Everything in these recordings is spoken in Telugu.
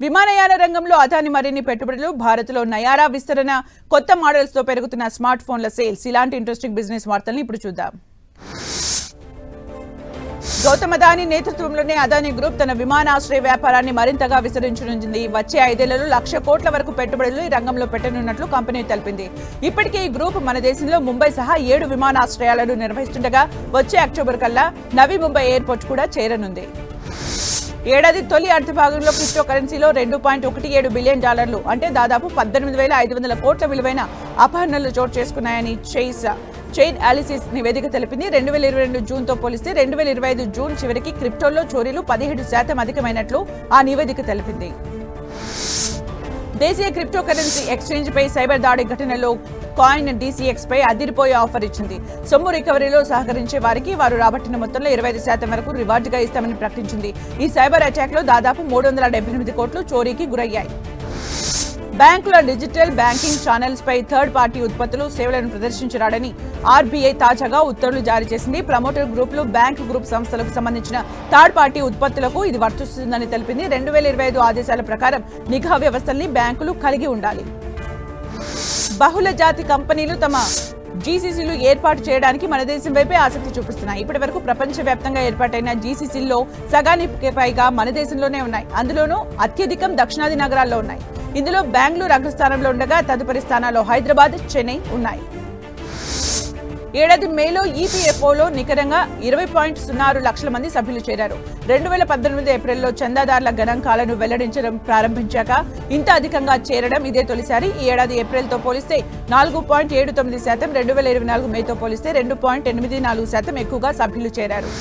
విమానయాన రంగంలో అదాని మరిన్ని పెట్టుబడులు, భారత్లో నయారా విస్తరణ, కొత్త మోడల్స్ తో పెరుగుతున్న స్మార్ట్ ఫోన్ల సేల్స్, ఇలాంటి ఇంట్రెస్టింగ్ బిజినెస్ వార్తల్ని ఇప్పుడు చూద్దాం. గౌతమ్ అదానీ నేతృత్వంలోనే అదానీ గ్రూప్ తన విమానాశ్రయ వ్యాపారాన్ని మరింతగా విస్తరించనుంది. వచ్చే 5 ఏళ్లలో 1,00,000 కోట్ల వరకు పెట్టుబడులు ఈ రంగంలో పెట్టనున్నట్లు కంపెనీ తెలిపింది. ఇప్పటికే ఈ గ్రూప్ మన దేశంలో ముంబై సహా 7 విమానాశ్రయాలను నిర్వహిస్తుండగా వచ్చే అక్టోబర్ కల్లా నవీ ముంబై ఎయిర్పోర్ట్ కూడా చేరనుంది. ఏడాది తొలి అర్ధభాగంలో క్రిప్టో కరెన్సీలో $2.17 బిలియన్ అంటే దాదాపు 18,500 కోట్ల విలువైన అపహరణలు చోటు చేసుకున్నాయని చైన్ అనాలిసిస్ నివేదిక తెలిపింది. 2022 జూన్తో పోలిస్తే 2025 జూన్ చివరికి క్రిప్టోల్లో చోరీలు 17% అధికమైనట్లు ఆ నివేదిక తెలిపింది. దేశీయ క్రిప్టో కరెన్సీ ఎక్స్చేంజ్ పై సైబర్ దాడి ఘటనలో కాయిన్ DCX పై అదిరిపోయే ఆఫర్ ఇచ్చింది. సొమ్ము రికవరీలో సహకరించే వారికి వారు రాబట్టిన మొత్తంలో 25% వరకు రివార్డుగా ఇస్తామని ప్రకటించింది. ఈ సైబర్ అటాక్ లో దాదాపు 378 కోట్లు చోరీకి గురయ్యాయి. బ్యాంకుల డిజిటల్ బ్యాంకింగ్ ఛానల్స్ పై థర్డ్ పార్టీ ఉత్పత్తులు, సేవలను ప్రదర్శించరాడని RBI తాజాగా ఉత్తర్వులు జారీ చేసింది. ప్రమోటర్ గ్రూపులు, బ్యాంక్ గ్రూప్ సంస్థలకు సంబంధించిన థర్డ్ పార్టీ ఉత్పత్తులకు ఇది వర్తిస్తుందని తెలిపింది. 2025 ఆదేశాల ప్రకారం నిఘా వ్యవస్థల్ని బ్యాంకులు కలిగి ఉండాలి. బహుళ జాతి కంపెనీలు తమ GCCలు ఏర్పాటు చేయడానికి మన దేశం వైపే ఆసక్తి చూపిస్తున్నాయి. ఇప్పటి వరకు ప్రపంచవ్యాప్తంగా ఏర్పాటైన GCCల్లో సగానికి పైగా మన దేశంలోనే ఉన్నాయి. అందులోనూ అత్యధికం దక్షిణాది నగరాల్లో ఉన్నాయి. ఇందులో బెంగళూరు అగ్రస్థానంలో ఉండగా తదుపరి స్థానాల్లో హైదరాబాద్, చెన్నై ఉన్నాయి. ఏడాది మేలో EPFOలో నికరంగా 20.06 లక్షల మంది సభ్యులు చేరారు. 2018 ఏప్రిల్లో చందాదారుల గణాంకాలను వెల్లడించడం ప్రారంభించాక ఇంత అధికంగా చేరడం ఇదే తొలిసారి. ఈ ఏడాది ఏప్రిల్తో పోలిస్తే 4.79%, 2024 మేతో పోలిస్తే 2.84% ఎక్కువగా సభ్యులు చేరారు.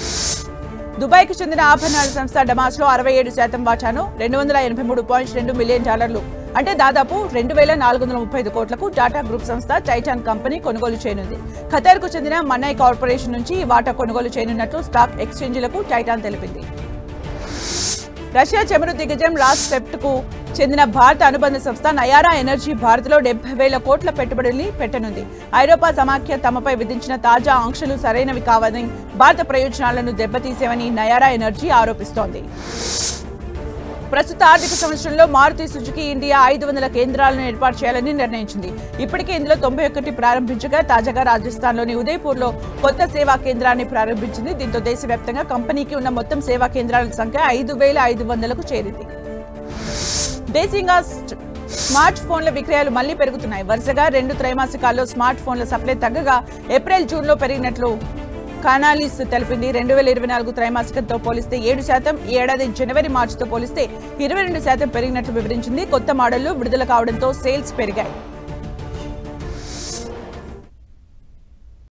దుబాయ్కి చెందిన ఆభరణాల సంస్థ డమాస్లో 67% వాటాను $283.2 మిలియన్ అంటే దాదాపు 2,435 కోట్లకు టాటా గ్రూప్ సంస్థ టైటాన్ కంపెనీ కొనుగోలు చేయనుంది. ఖతార్కు చెందిన మన్నై కార్పొరేషన్ నుంచి ఈ వాటా కొనుగోలు చేయనున్నట్లు స్టాక్ ఎక్స్చేంజీలకు టైటాన్ తెలిపింది. రష్యా చమురు దిగ్గజం రాస్నెఫ్ట్కు చెందిన భారత అనుబంధ సంస్థ నయారా ఎనర్జీ భారత్లో 70,000 కోట్ల పెట్టుబడుల్ని పెట్టనుంది. ఐరోపా సమాఖ్య తమపై విధించిన తాజా ఆంక్షలు సరైనవి కావని, భారత ప్రయోజనాలను దెబ్బతీసేవని నయారా ఎనర్జీ ఆరోపిస్తోంది. ప్రస్తుత ఆర్థిక సంవత్సరంలో మారుతి సుజుకి ఇండియా 500 కేంద్రాలను ఏర్పాటు చేయాలని నిర్ణయించింది. ఇప్పటికే ఇందులో 91 ప్రారంభించగా తాజాగా రాజస్థాన్లోని ఉదయ్పూర్లో కొత్త సేవా కేంద్రాన్ని ప్రారంభించింది. దీంతో దేశవ్యాప్తంగా కంపెనీకి ఉన్న మొత్తం సేవా కేంద్రాల సంఖ్య 5,500కు చేరింది. దేశీయంగా స్మార్ట్ ఫోన్ల విక్రయాలు మళ్లీ పెరుగుతున్నాయి. వరుసగా 2 త్రైమాసికాల్లో స్మార్ట్ ఫోన్ల సప్లై తగ్గగా ఏప్రిల్, జూన్లో పెరిగినట్లు కానాలిస్ తెలిపింది. 2024 త్రైమాసికంతో పోలిస్తే 7%, ఈ ఏడాది జనవరి, మార్చితో పోలిస్తే 22% పెరిగినట్లు వివరించింది. కొత్త మోడళ్లు విడుదల కావడంతో సేల్స్ పెరిగాయి.